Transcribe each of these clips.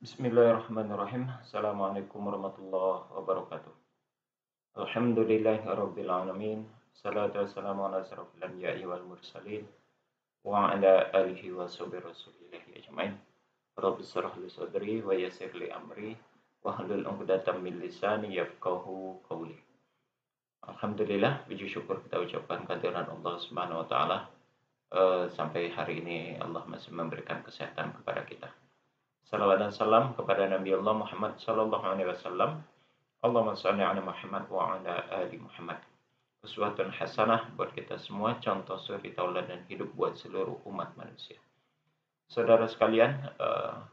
Bismillahirrahmanirrahim. Assalamualaikum warahmatullahi wabarakatuh. Alhamdulillahirabbil alamin. Salatu wassalamu ala asyrofil anbiya'i wal mursalin wa ala alihi wa sahbihi rasulillahi ajmain. Rabbi shrah li sadri wa yassir li amri wahlul 'uqdatam min lisani yafqahu qawli. Alhamdulillah, puji syukur kita ucapkan kehadiran Allah Subhanahu wa taala. Sampai hari ini Allah masih memberikan kesehatan kepada kita. Salawat dan salam kepada Nabi Allah Muhammad sallallahu alaihi wasallam. Allahumma shalli ala Muhammad wa ala ali Muhammad. Uswatun hasanah buat kita semua, contoh suri tauladan hidup buat seluruh umat manusia. Saudara sekalian,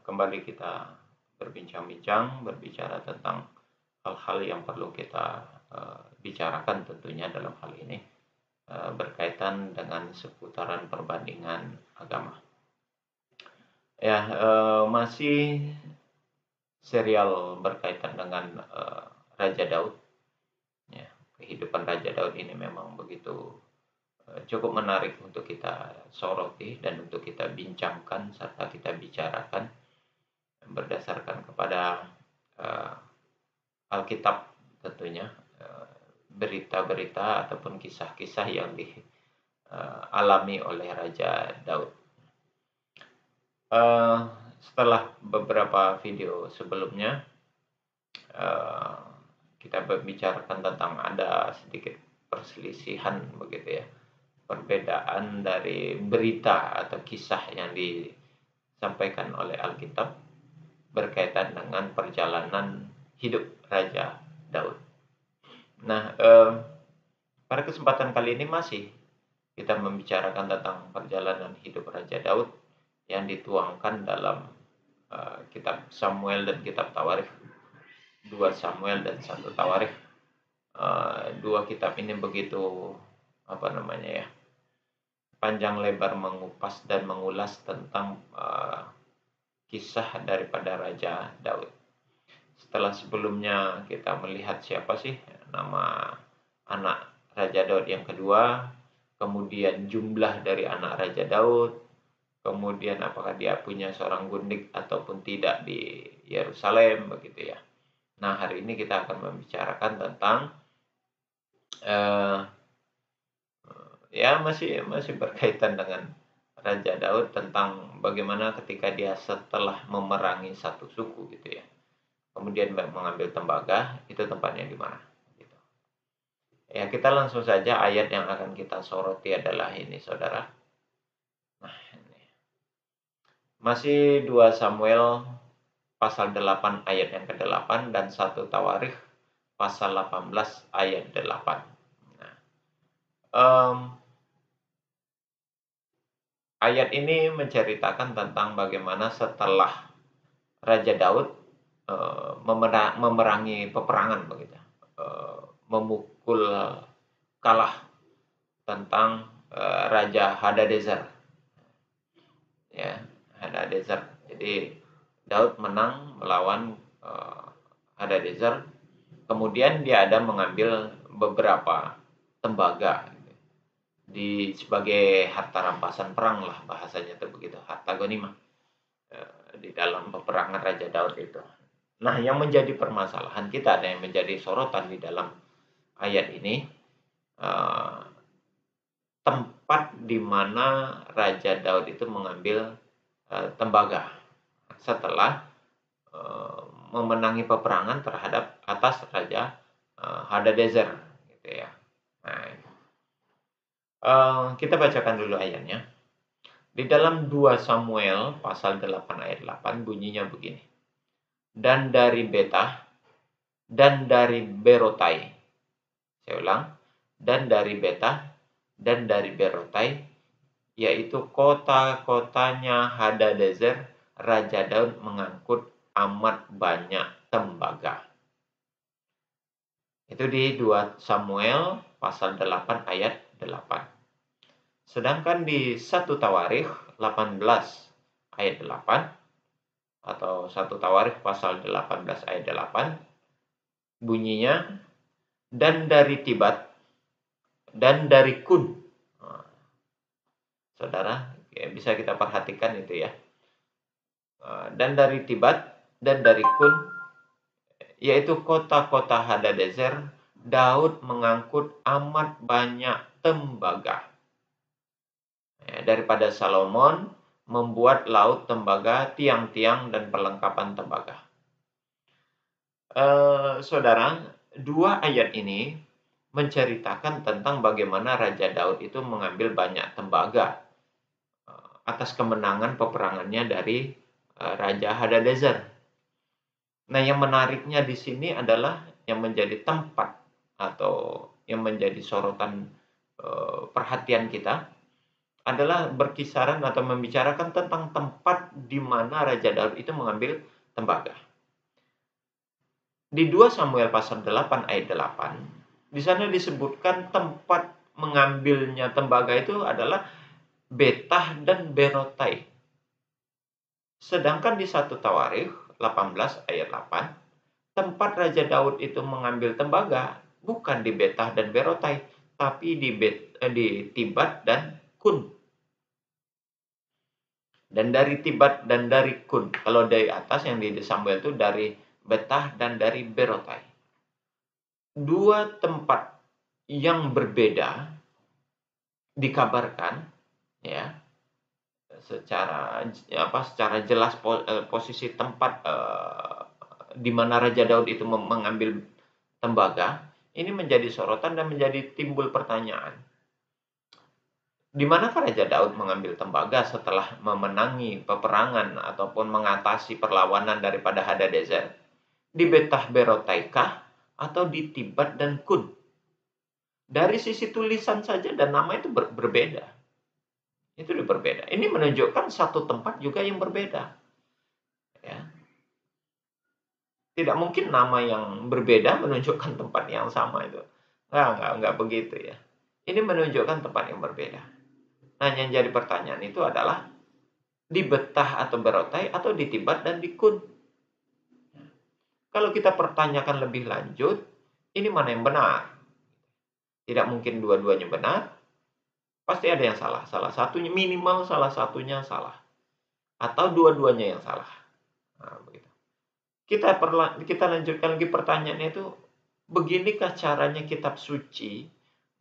kembali kita berbincang-bincang, berbicara tentang hal-hal yang perlu kita bicarakan tentunya dalam hal ini berkaitan dengan seputaran perbandingan agama. Ya, masih serial berkaitan dengan Raja Daud. Ya, kehidupan Raja Daud ini memang begitu cukup menarik untuk kita soroti dan untuk kita bincangkan serta kita bicarakan berdasarkan kepada Alkitab tentunya, berita-berita ataupun kisah-kisah yang dialami oleh Raja Daud. Setelah beberapa video sebelumnya kita membicarakan tentang ada sedikit perselisihan begitu ya, perbedaan dari berita atau kisah yang disampaikan oleh Alkitab berkaitan dengan perjalanan hidup Raja Daud. Nah, pada kesempatan kali ini masih kita membicarakan tentang perjalanan hidup Raja Daud yang dituangkan dalam kitab Samuel dan kitab Tawarikh, 2 Samuel dan 1 Tawarikh. Dua kitab ini begitu panjang lebar mengupas dan mengulas tentang kisah daripada Raja Daud. Setelah sebelumnya kita melihat siapa sih nama anak Raja Daud yang kedua, kemudian jumlah dari anak Raja Daud, kemudian apakah dia punya seorang gundik ataupun tidak di Yerusalem begitu ya. Nah, hari ini kita akan membicarakan tentang masih berkaitan dengan Raja Daud, tentang bagaimana ketika dia setelah memerangi satu suku gitu ya, kemudian mengambil tembaga, itu tempatnya di mana gitu. Ya, kita langsung saja, ayat yang akan kita soroti adalah ini, saudara. Nah, ini masih 2 Samuel pasal 8 ayat yang ke-8 dan 1 Tawarikh pasal 18 ayat 8. Nah, ayat ini menceritakan tentang bagaimana setelah Raja Daud memerangi peperangan begitu, memukul kalah tentang Raja Hadadezer. Ya, Hadadezer. Jadi Daud menang melawan Hadadezer. Kemudian dia ada mengambil beberapa tembaga sebagai harta rampasan perang lah bahasanya itu begitu, harta ghanimah di dalam peperangan Raja Daud itu. Nah, yang menjadi permasalahan kita, ada yang menjadi sorotan di dalam ayat ini, tempat di mana Raja Daud itu mengambil tembaga setelah memenangi peperangan terhadap atas Raja Hadadezer gitu ya. Nah, kita bacakan dulu ayatnya. Di dalam 2 Samuel pasal 8 ayat 8 bunyinya begini. Dan dari Betah dan dari Berotai. Saya ulang. Dan dari Betah dan dari Berotai, yaitu kota-kotanya Hadadezer, Raja Daud mengangkut amat banyak tembaga. Itu di 2 Samuel pasal 8 ayat 8. Sedangkan di 1 Tawarikh 18 ayat 8 atau 1 Tawarikh pasal 18 ayat 8 bunyinya, dan dari Tibat dan dari Kun. Nah, saudara, ya, bisa kita perhatikan itu ya. Dan dari Tibat dan dari Kun, yaitu kota-kota Hadadezer, Daud mengangkut amat banyak tembaga. Daripada Salomon membuat laut tembaga, tiang-tiang, dan perlengkapan tembaga. Saudara, dua ayat ini menceritakan tentang bagaimana Raja Daud itu mengambil banyak tembaga atas kemenangan peperangannya dari Raja Hadadezer. Nah, yang menariknya di sini adalah yang menjadi tempat atau yang menjadi sorotan perhatian kita adalah berkisaran atau membicarakan tentang tempat di mana Raja Daud itu mengambil tembaga. Di 2 Samuel pasal 8 ayat 8, di sana disebutkan tempat mengambilnya tembaga itu adalah Betah dan Berotai. Sedangkan di 1 Tawarikh 18 ayat 8, tempat Raja Daud itu mengambil tembaga bukan di Betah dan Berotai, tapi di Tibat dan Kun. Dan dari Tibat dan dari Kun. Kalau dari atas yang di Samuel itu dari Betah dan dari Berotai. Dua tempat yang berbeda dikabarkan ya secara jelas posisi tempat di mana Raja Daud itu mengambil tembaga ini menjadi sorotan dan menjadi timbul pertanyaan. Di manakah Raja Daud mengambil tembaga setelah memenangi peperangan ataupun mengatasi perlawanan daripada Hadadezer? Di Betah Berotaikah atau di Tibat dan Kun? Dari sisi tulisan saja dan nama itu berbeda. Itu berbeda. Ini menunjukkan satu tempat juga yang berbeda. Ya. Tidak mungkin nama yang berbeda menunjukkan tempat yang sama itu. Enggak begitu ya. Ini menunjukkan tempat yang berbeda. Nah, yang jadi pertanyaan itu adalah di Betah atau Berotai atau di Tibat dan di Kun. Kalau kita pertanyakan lebih lanjut, ini mana yang benar? Tidak mungkin dua-duanya benar. Pasti ada yang salah. Salah satunya, minimal salah satunya salah. Atau dua-duanya yang salah. Nah, begitu. Kita lanjutkan lagi pertanyaannya itu, beginikah caranya kitab suci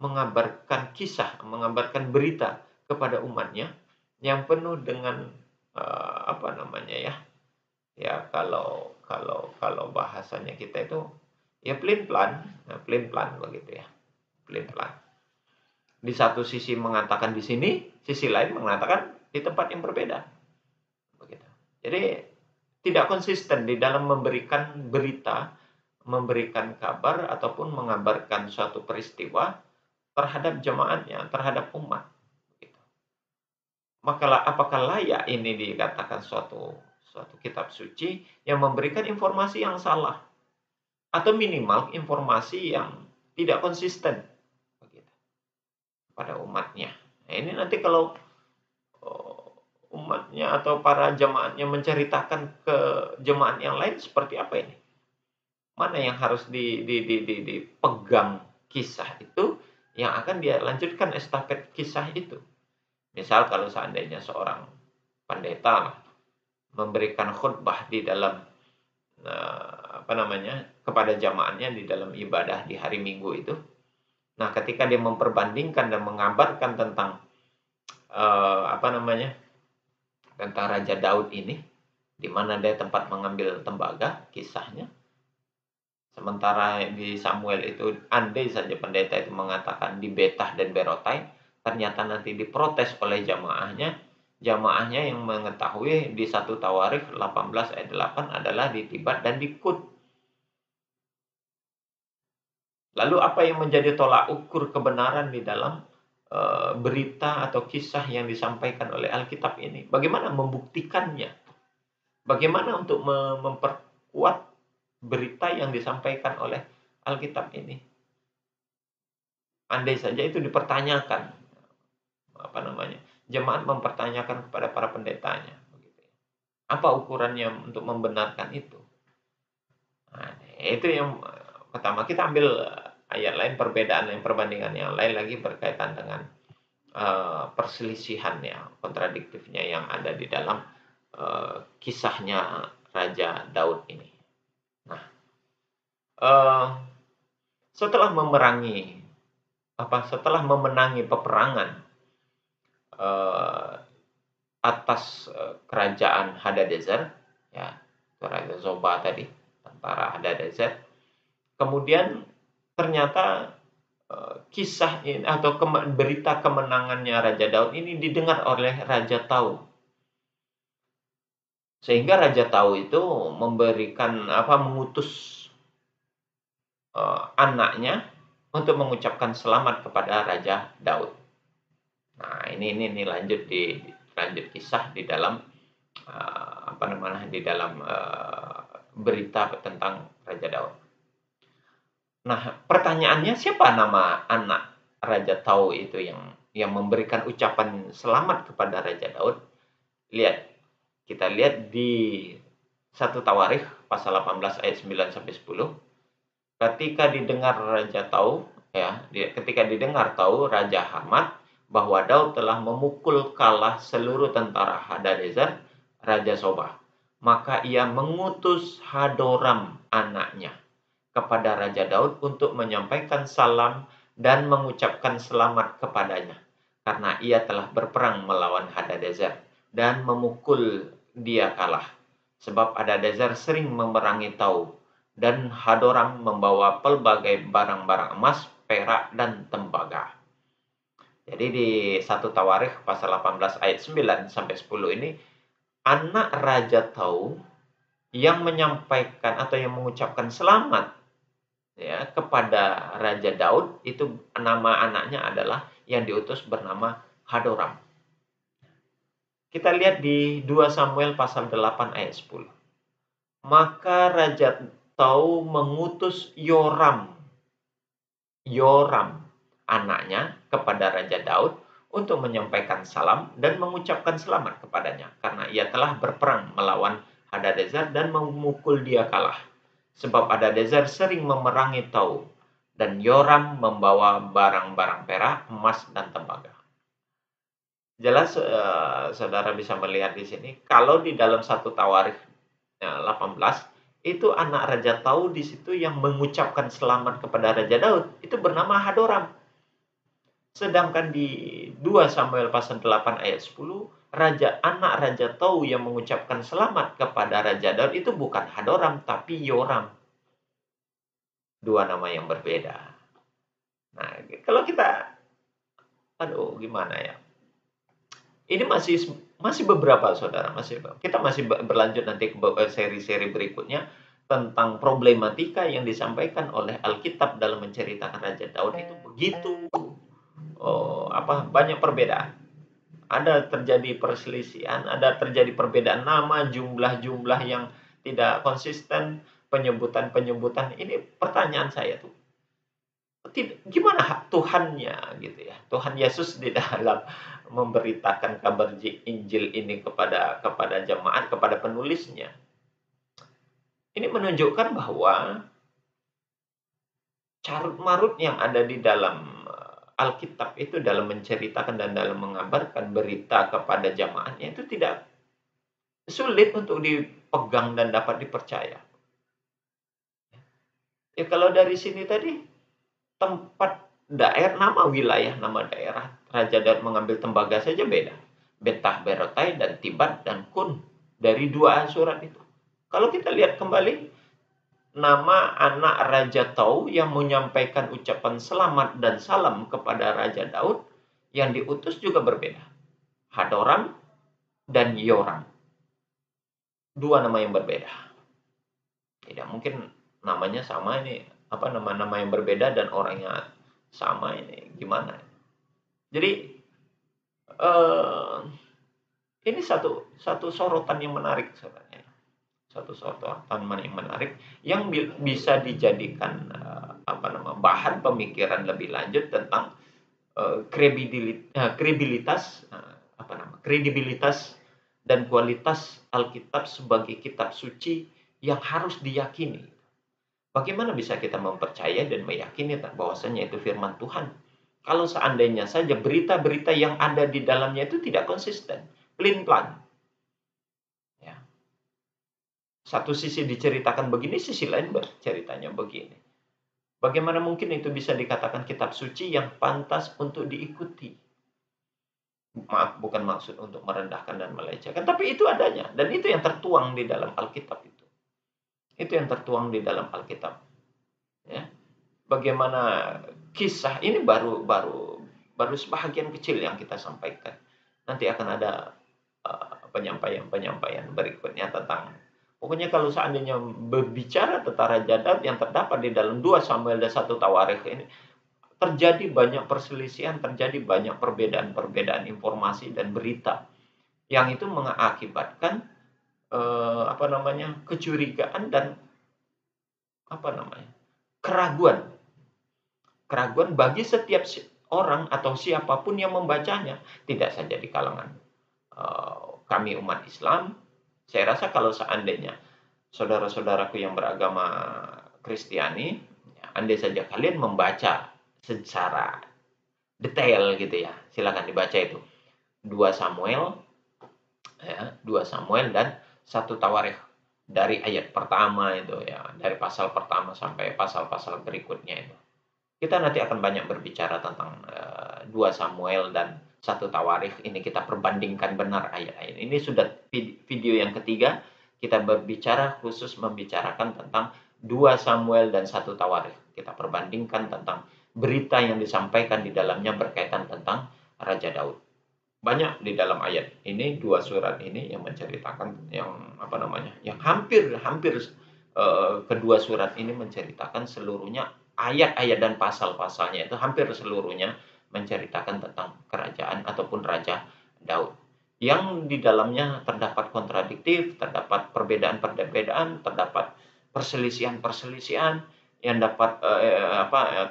mengabarkan kisah, mengabarkan berita kepada umatnya yang penuh dengan kalau bahasanya kita itu ya plan begitu ya, plan. Di satu sisi mengatakan di sini, sisi lain mengatakan di tempat yang berbeda. Begitu. Jadi tidak konsisten di dalam memberikan berita, memberikan kabar ataupun mengabarkan suatu peristiwa terhadap jemaatnya, terhadap umat. Begitu. Maka apakah layak ini dikatakan suatu kitab suci yang memberikan informasi yang salah atau minimal informasi yang tidak konsisten begitu, pada umatnya. Nah, ini nanti kalau umatnya atau para jemaatnya menceritakan ke jemaat yang lain seperti apa ini? Mana yang harus dipegang kisah itu yang akan dia lanjutkan estafet kisah itu. Misal kalau seandainya seorang pendeta memberikan khutbah di dalam kepada jamaahnya di dalam ibadah di hari Minggu itu. Nah, ketika dia memperbandingkan dan mengabarkan tentang tentang Raja Daud ini, di mana dia tempat mengambil tembaga, kisahnya. Sementara di Samuel itu, andai saja pendeta itu mengatakan di Betah dan Berotai, ternyata nanti diprotes oleh jamaahnya yang mengetahui di 1 Tawarikh 18 ayat 8 adalah di Tibat dan di Kun. Lalu apa yang menjadi tolak ukur kebenaran di dalam berita atau kisah yang disampaikan oleh Alkitab ini? Bagaimana membuktikannya? Bagaimana untuk memperkuat berita yang disampaikan oleh Alkitab ini? Andai saja itu dipertanyakan, jemaat mempertanyakan kepada para pendetanya. Apa ukurannya untuk membenarkan itu? Nah, itu yang pertama. Kita ambil ayat lain, perbedaan yang perbandingan yang lain lagi berkaitan dengan perselisihannya, kontradiktifnya yang ada di dalam kisahnya Raja Daud ini. Nah, eh, setelah memenangi peperangan eh, atas kerajaan Hadadezer, ya, Raja Zoba tadi, tentara Hadadezer, kemudian ternyata kisah ini atau berita kemenangannya Raja Daud ini didengar oleh Raja Tau. Sehingga Raja Tau itu mengutus anaknya untuk mengucapkan selamat kepada Raja Daud. Nah, ini lanjut kisah di dalam berita tentang Raja Daud. Nah, pertanyaannya, siapa nama anak Raja Tau itu yang memberikan ucapan selamat kepada Raja Daud? Kita lihat di 1 Tawarikh pasal 18 ayat 9 sampai 10. Ketika didengar Raja Hamat bahwa Daud telah memukul kalah seluruh tentara Hadadezer, Raja Sobah, maka ia mengutus Hadoram anaknya kepada Raja Daud untuk menyampaikan salam dan mengucapkan selamat kepadanya, karena ia telah berperang melawan Hadadezer dan memukul dia kalah. Sebab Hadadezer sering memerangi Tau, dan Hadoram membawa pelbagai barang-barang emas, perak, dan tembaga. Jadi di 1 Tawarikh pasal 18 ayat 9 sampai 10 ini, anak Raja Tau yang menyampaikan atau yang mengucapkan selamat ya kepada Raja Daud, itu nama anaknya adalah yang diutus bernama Hadoram. Kita lihat di 2 Samuel pasal 8 ayat 10. Maka Raja Tau mengutus Yoram anaknya kepada Raja Daud untuk menyampaikan salam dan mengucapkan selamat kepadanya, karena ia telah berperang melawan Hadadezer dan memukul dia kalah. Sebab Hadadezer sering memerangi Tau, dan Yoram membawa barang-barang perak, emas, dan tembaga. Jelas saudara bisa melihat di sini, kalau di dalam 1 Tawarikh 18, itu anak Raja Tau di situ yang mengucapkan selamat kepada Raja Daud, itu bernama Hadoram. Sedangkan di 2 Samuel pasal 8 ayat 10, anak Raja Tau yang mengucapkan selamat kepada Raja Daud itu bukan Hadoram, tapi Yoram. Dua nama yang berbeda. Nah, kalau kita, gimana ya? Ini masih beberapa, saudara. Kita masih berlanjut nanti ke seri-seri berikutnya tentang problematika yang disampaikan oleh Alkitab dalam menceritakan Raja Daud itu begitu banyak perbedaan. Ada terjadi perselisihan, ada terjadi perbedaan nama, jumlah-jumlah yang tidak konsisten, penyebutan-penyebutan. Ini pertanyaan saya tuh, gimana hak Tuhannya gitu ya, Tuhan Yesus di dalam memberitakan kabar Injil ini kepada jemaat, kepada penulisnya. Ini menunjukkan bahwa carut marut yang ada di dalam Alkitab itu dalam menceritakan dan dalam mengabarkan berita kepada jemaatnya itu tidak sulit untuk dipegang dan dapat dipercaya. Ya, kalau dari sini tadi tempat nama wilayah, nama daerah Raja Daud mengambil tembaga saja beda. Betah, Berotai, dan Tibat, dan Kun, dari 2 surat itu. Kalau kita lihat kembali, nama anak Raja Tau yang menyampaikan ucapan selamat dan salam kepada Raja Daud yang diutus juga berbeda. Hadoram dan Yoram. 2 nama yang berbeda. Tidak mungkin namanya sama ini, nama-nama yang berbeda dan orangnya sama, ini gimana? Jadi ini satu sorotan yang menarik sebenarnya. Satu sorotan yang menarik yang bisa dijadikan bahan pemikiran lebih lanjut tentang kredibilitas dan kualitas Alkitab sebagai kitab suci yang harus diyakini. Bagaimana bisa kita mempercaya dan meyakini bahwasanya itu firman Tuhan, kalau seandainya saja berita-berita yang ada di dalamnya itu tidak konsisten, pelin-pelan. Ya. Satu sisi diceritakan begini, sisi lain ceritanya begini. Bagaimana mungkin itu bisa dikatakan kitab suci yang pantas untuk diikuti? Maaf, bukan maksud untuk merendahkan dan melecehkan, tapi itu adanya. Dan itu yang tertuang di dalam Alkitab itu. Itu yang tertuang di dalam Alkitab. Ya. Bagaimana kisah ini baru sebahagian kecil yang kita sampaikan. Nanti akan ada penyampaian-penyampaian berikutnya tentang, pokoknya kalau seandainya berbicara tentang Raja Daud yang terdapat di dalam 2 Samuel dan 1 Tawarikh ini, terjadi banyak perselisihan, terjadi banyak perbedaan-perbedaan informasi dan berita yang itu mengakibatkan kecurigaan dan keraguan. Keraguan bagi setiap orang atau siapapun yang membacanya, tidak saja di kalangan kami umat Islam. Saya rasa kalau seandainya saudara-saudaraku yang beragama Kristiani, andai saja kalian membaca secara detail gitu ya, silakan dibaca itu 2 Samuel, ya, 2 Samuel dan 1 Tawarikh, dari ayat pertama itu ya, dari pasal pertama sampai pasal-pasal berikutnya itu. Kita nanti akan banyak berbicara tentang 2 Samuel dan 1 Tawarikh ini, kita perbandingkan benar ayat-ayat. Ini sudah video yang ketiga, kita berbicara khusus membicarakan tentang 2 Samuel dan 1 Tawarikh. Kita perbandingkan tentang berita yang disampaikan di dalamnya berkaitan tentang Raja Daud. Banyak di dalam ayat ini, 2 surat ini yang menceritakan yang hampir kedua surat ini menceritakan seluruhnya, ayat-ayat dan pasal-pasalnya itu hampir seluruhnya menceritakan tentang kerajaan ataupun Raja Daud. Yang di dalamnya terdapat kontradiktif, terdapat perbedaan-perbedaan, terdapat perselisihan-perselisihan yang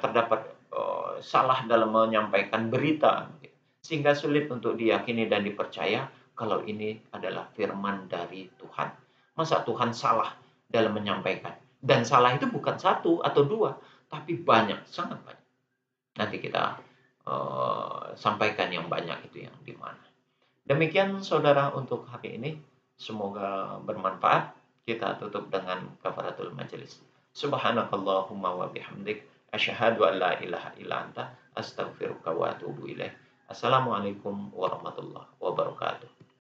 terdapat salah dalam menyampaikan berita, sehingga sulit untuk diyakini dan dipercaya kalau ini adalah firman dari Tuhan. Masa Tuhan salah dalam menyampaikan? Dan salah itu bukan 1 atau 2, tapi banyak, sangat banyak. Nanti kita sampaikan yang banyak itu yang di mana. Demikian saudara untuk hari ini. Semoga bermanfaat. Kita tutup dengan kafaratul majelis. Subhanakallahumma wa bihamdik, asyhadu an la ilaha illa anta, astaghfiruka wa atubu ilaik. Assalamualaikum warahmatullahi wabarakatuh.